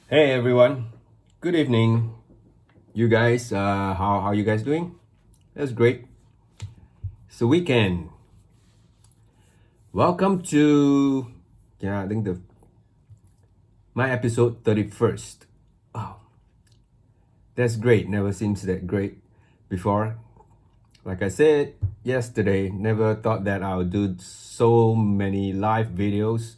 Hey everyone, good evening. You guys, how you guys doing? That's great. It's the weekend. Welcome to I think the my episode 31st. Oh, that's great. Never seems that great before. Like I said yesterday, never thought that I would do so many live videos.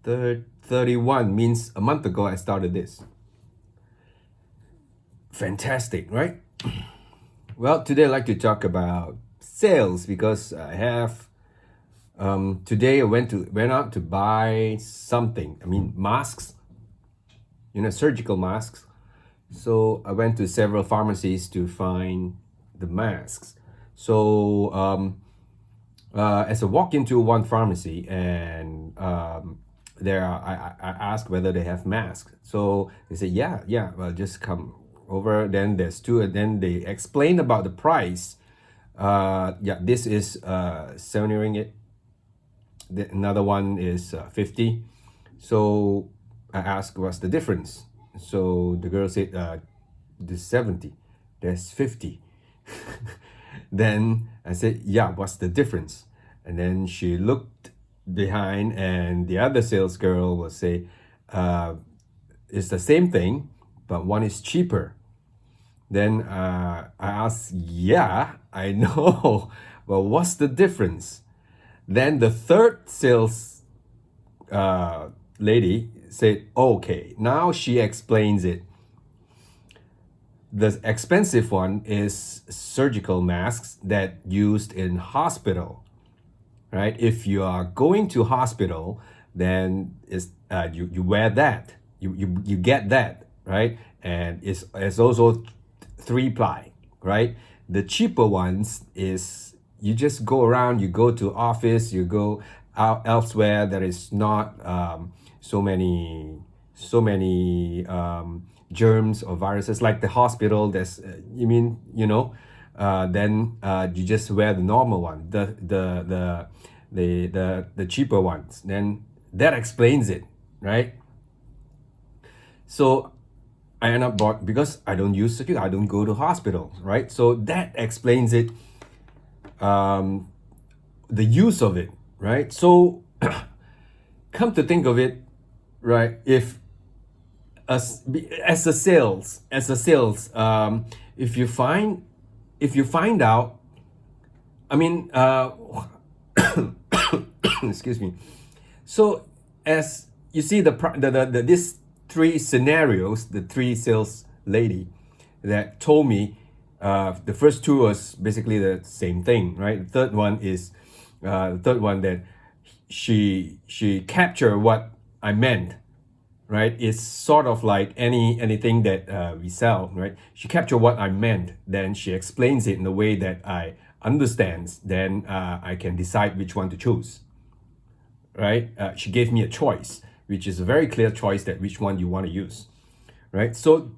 31 means a month ago I started this. Fantastic, right? Well, today I'd like to talk about sales because I have today I went out to buy something. I mean masks, surgical masks. So I went to several pharmacies to find the masks. So as I walk into one pharmacy and I asked whether they have masks. So they said, yeah, well, just come over. Then there's two, and then they explain about the price. This is 70 ringgit. Another one is 50. So I asked, what's the difference? So the girl said, this 70, there's 50. Then I said, yeah, what's the difference? And then she looked behind, and the other sales girl will say, it's the same thing, but one is cheaper. Then I asked, yeah, I know, but what's the difference? Then the third sales lady said, okay, now she explains it. The expensive one is surgical masks that used in hospital, right? If you are going to hospital, then you wear that, you get that, right? And it's also 3-ply, right? The cheaper ones is you just go around, you go to office, you go out elsewhere. There is not so many germs or viruses like the hospital. There's then you just wear the normal one, the cheaper ones. Then that explains it, right? So I end up bought because I don't use surgery, I don't go to hospitals, right? So that explains it, the use of it, right? So come to think of it, right? If as a sales, if you find out, I mean, excuse me. So as you see the these three scenarios, the three sales lady that told me, the first two was basically the same thing, right? The third one is the third one that she captured what I meant, right? It's sort of like anything that we sell, right? She captured what I meant, then she explains it in a way that I understands. Then I can decide which one to choose, right? She gave me a choice, which is a very clear choice that which one you want to use, right? So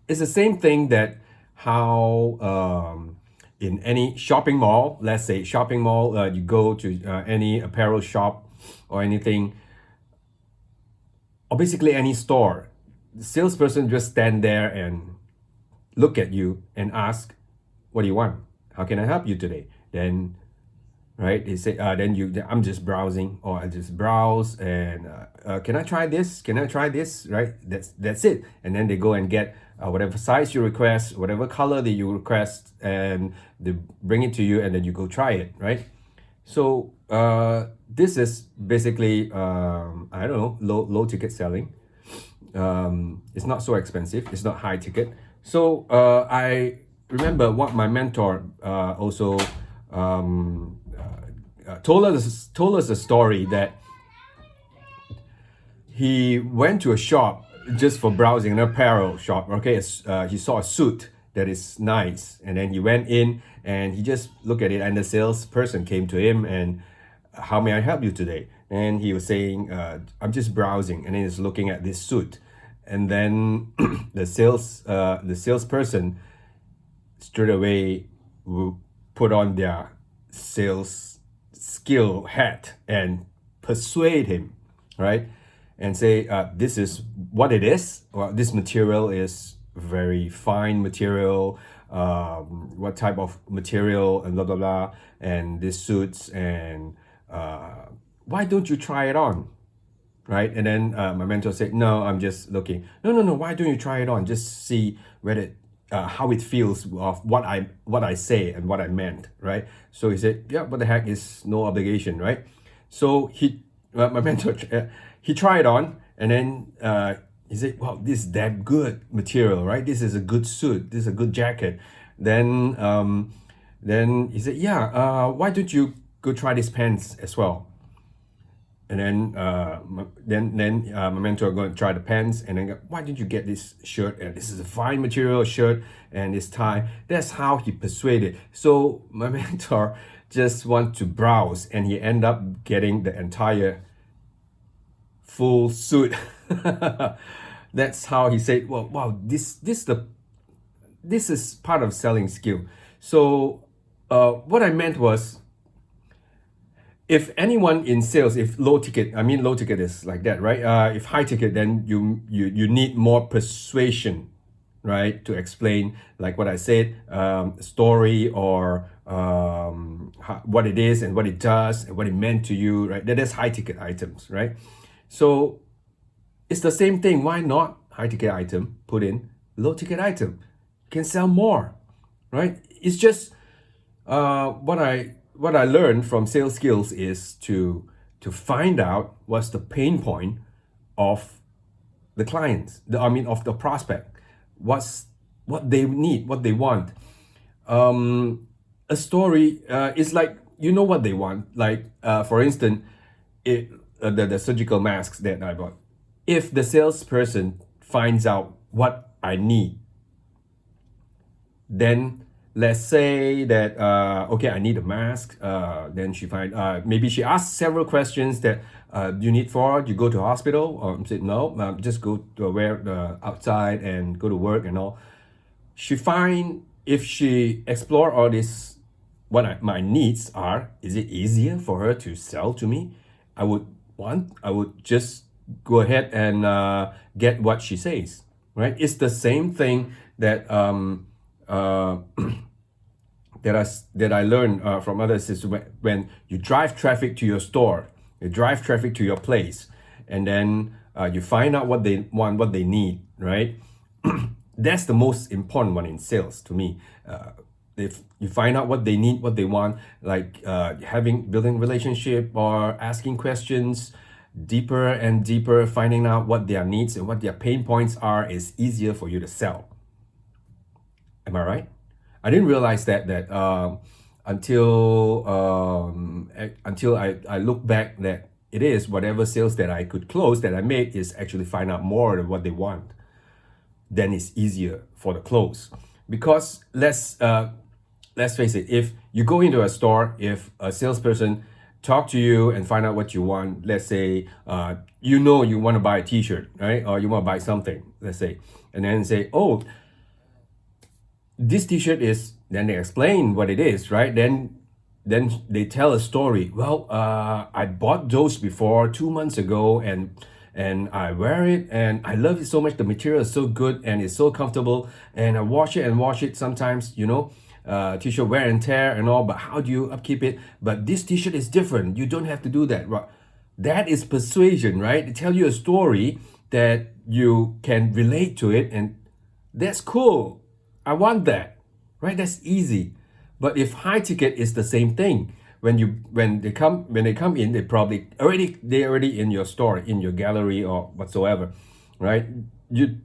it's the same thing that how in any shopping mall, let's say shopping mall, you go to any apparel shop or anything, or basically any store, the salesperson just stand there and look at you and ask, what do you want? How can I help you today? Then, right, they say, I'm just browsing, or I just browse, and can I try this? Can I try this? Right, that's it. And then they go and get whatever size you request, whatever color that you request, and they bring it to you, and then you go try it, right? So this is basically I don't know, low ticket selling. It's not so expensive. It's not high ticket. So I remember what my mentor also told us a story that he went to a shop just for browsing, an apparel shop. Okay, he saw a suit that is nice, and then he went in and he just looked at it, and the salesperson came to him and, how may I help you today? And he was saying, I'm just browsing, and then he's looking at this suit, and then the salesperson straight away will put on their sales skill hat and persuade him, right? and say, this is what it is. Well, this material is very fine material. What type of material and blah blah blah, and this suits, and why don't you try it on? Right? And then my mentor said, no, I'm just looking. No, why don't you try it on? Just see whether how it feels of what I say and what I meant, right? So he said, yeah, what the heck, is no obligation, right? So my mentor, he tried on, and then he said, wow, this is damn good material, right? This is a good suit. This is a good jacket. Then he said, yeah, why don't you go try these pants as well? And then my mentor going to try the pants, and then go, why did you get this shirt? And this is a fine material shirt, and this tie. That's how he persuaded. So my mentor just want to browse, and he end up getting the entire full suit. That's how he said, well, wow, this is part of selling skill. So what I meant was, if anyone in sales, if low ticket, I mean low ticket is like that, right? If high ticket, then you need more persuasion, right, to explain, like what I said, story, or what it is and what it does and what it meant to you, right? That is high ticket items, right? So it's the same thing. Why not high ticket item put in low ticket item? You can sell more, right? It's just what I learned from sales skills is to find out what's the pain point of the clients, of the prospect, what they need, what they want. A story is like, you know what they want. Like for instance, the surgical masks that I bought. If the salesperson finds out what I need, then let's say that okay, I need a mask. Then she maybe she asks several questions that you need for. You go to hospital, or say no, just go to where outside and go to work and all. If she explore all this, what my needs are, is it easier for her to sell to me? I would just go ahead and get what she says, right? It's the same thing that that I learned from others, is when you drive traffic to your store, you drive traffic to your place, and then you find out what they want, what they need, right? That's the most important one in sales to me. If you find out what they need, what they want, like building relationship or asking questions deeper and deeper, finding out what their needs and what their pain points are, is easier for you to sell. Am I right? I didn't realize that until I look back, that it is whatever sales that I could close, that I made, is actually find out more of what they want. Then it's easier for the close. Because let's face it, if you go into a store, if a salesperson talk to you and find out what you want, let's say you want to buy a t-shirt, right? Or you want to buy something, let's say, and then say, oh, this t-shirt is, then they explain what it is, right? Then they tell a story. Well, I bought those before 2 months ago, and I wear it, and I love it so much. The material is so good and it's so comfortable, and I wash it sometimes, t-shirt wear and tear and all, but how do you upkeep it? But this t-shirt is different. You don't have to do that, right? That is persuasion, right? They tell you a story that you can relate to it, and that's cool. I want that, right? That's easy. But if high ticket is the same thing, when they come in, they already in your store, in your gallery or whatsoever, right? You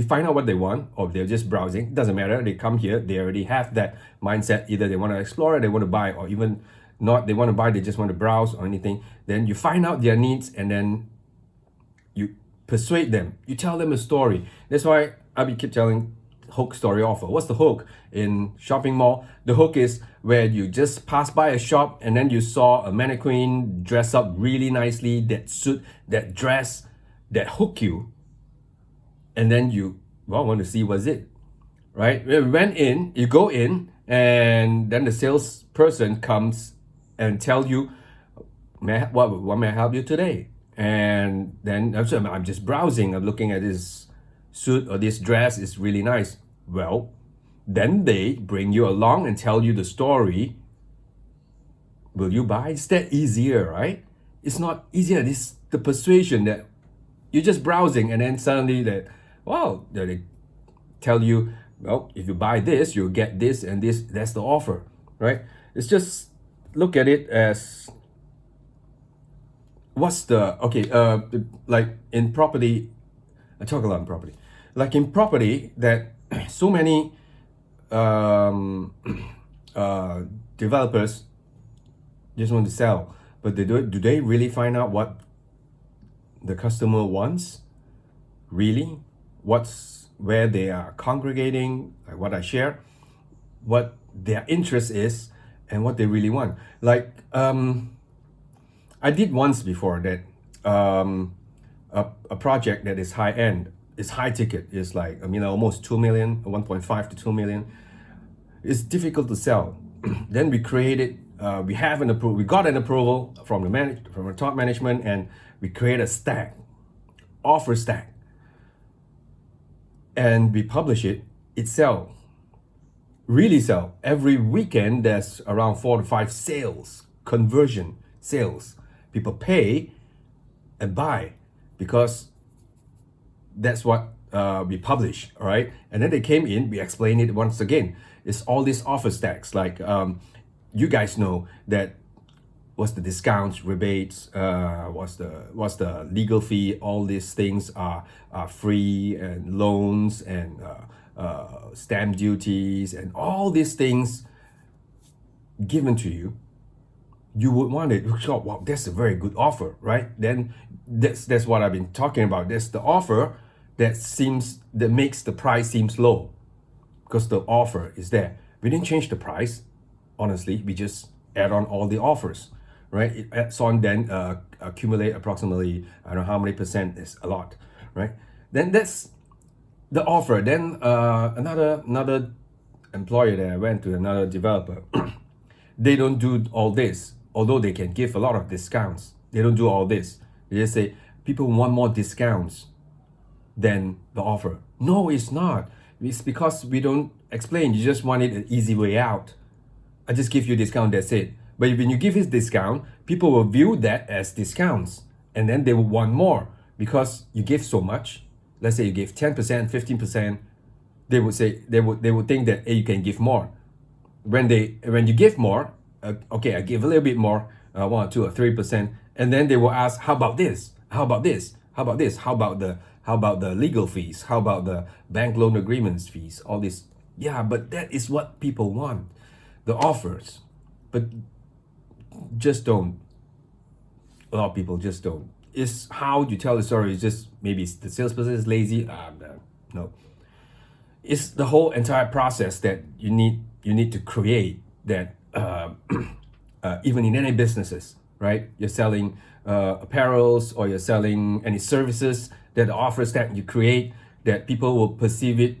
find out what they want, or they're just browsing. It doesn't matter. They come here, they already have that mindset. Either they want to explore, or they want to buy, or even not they want to buy, they just want to browse or anything. Then you find out their needs, and then you persuade them. You tell them a story. That's why I keep telling hook story offer. What's the hook in shopping mall? The hook is where you just pass by a shop, and then you saw a mannequin dress up really nicely, that suit, that dress, that hook you, and then you want to see what's it, right? You go in, and then the salesperson comes and tell you, what may I help you today? And then I'm just browsing, I'm looking at this suit or this dress is really nice. Well, then they bring you along and tell you the story. Will you buy? It's that easier, right? It's not easier. It's the persuasion that you're just browsing and then suddenly that, wow, they tell you, well, if you buy this, you'll get this and this. That's the offer, right? It's just look at it as what's the okay. Like in property, I talk a lot in property. Like in property, that so many um, developers just want to sell, but do they really find out what the customer wants? Really, what's where they are congregating, like what I share, what their interest is, and what they really want. Like I did once before that a project that is high end, is high ticket, is like almost 2 million, 1.5 to 2 million. It's difficult to sell. Then we created, we have an approval, we got an approval from the top management, and we create a stack, offer stack, and we publish it. It sell, really sell. Every weekend there's around 4 to 5 sales, conversion sales. People pay and buy because that's what we publish, all right? And then they came in, we explained it once again. It's all these offer stacks, like you guys know that what's the discounts, rebates, what's the legal fee, all these things are free, and loans, and stamp duties, and all these things given to you. You would want it. Oh, wow, that's a very good offer, right? Then that's what I've been talking about. That's the offer that makes the price seems low, because the offer is there. We didn't change the price, honestly. We just add on all the offers, right? It adds on, then accumulate approximately, I don't know how many percent, is a lot, right? Then that's the offer. Then another employer that I went to, another developer, they don't do all this, although they can give a lot of discounts. They don't do all this. They just say people want more discounts than the offer. No, it's not. It's because we don't explain. You just want it an easy way out. I just give you a discount, that's it. But when you give this discount, people will view that as discounts, and then they will want more because you give so much. Let's say you give 10%, 15%, they would think that, hey, you can give more. When you give more, okay, I give a little bit more, 1 or 2 or 3%, and then they will ask, how about this? How about this? How about this? How about the legal fees? How about the bank loan agreements fees? All this. Yeah, but that is what people want, the offers. But just don't. A lot of people just don't. It's how you tell the story. It's just maybe the salesperson is lazy. No. It's the whole entire process that you need to create, that even in any businesses, right? You're selling apparels, or you're selling any services, that the offers that you create, that people will perceive it,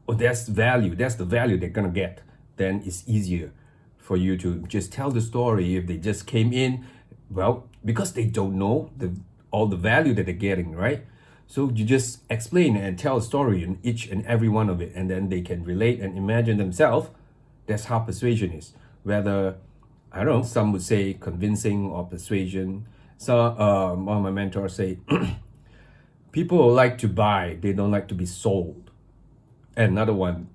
oh, that's value, that's the value they're gonna get. Then it's easier for you to just tell the story. If they just came in, well, because they don't know all the value that they're getting, right? So you just explain and tell a story in each and every one of it, and then they can relate and imagine themselves. That's how persuasion is. Whether, I don't know, some would say convincing or persuasion. So one of my mentors say, people like to buy, they don't like to be sold. And another one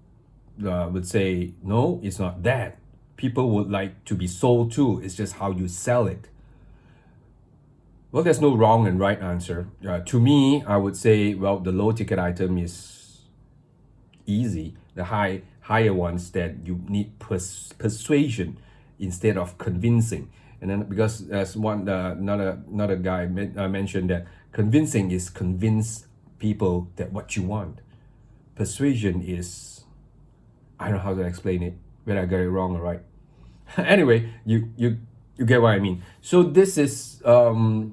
would say, no, it's not that. People would like to be sold too. It's just how you sell it. Well, there's no wrong and right answer. To me, I would say, well, the low ticket item is easy. The higher ones, that you need persuasion instead of convincing. And then because as another guy mentioned, that convincing is convince people that what you want. Persuasion is, I don't know how to explain it, whether I got it wrong or right. Anyway, you get what I mean. So this is the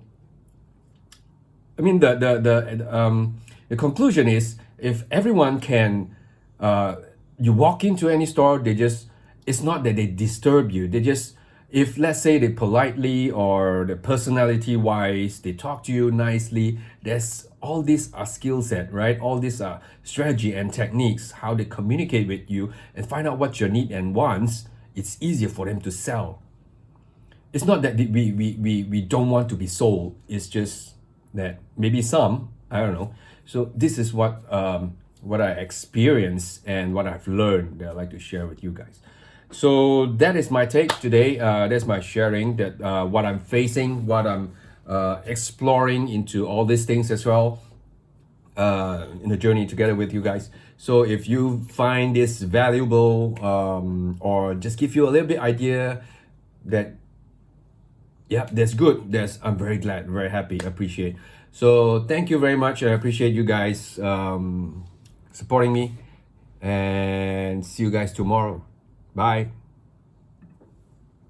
conclusion is, if everyone can, you walk into any store, it's not that they disturb you. if let's say they politely or the personality wise, they talk to you nicely, there's all these are skill set, right? All these are strategy and techniques, how they communicate with you and find out what your need and wants. It's easier for them to sell. It's not that we don't want to be sold. It's just that maybe some, I don't know. So this is what I experienced and what I've learned that I'd like to share with you guys. So that is my take today. That's my sharing that what I'm facing, what I'm exploring into all these things as well in the journey together with you guys. So if you find this valuable or just give you a little bit idea that yeah, that's good. I'm very glad, very happy, appreciate. So thank you very much. I appreciate you guys supporting me, and see you guys tomorrow. Bye.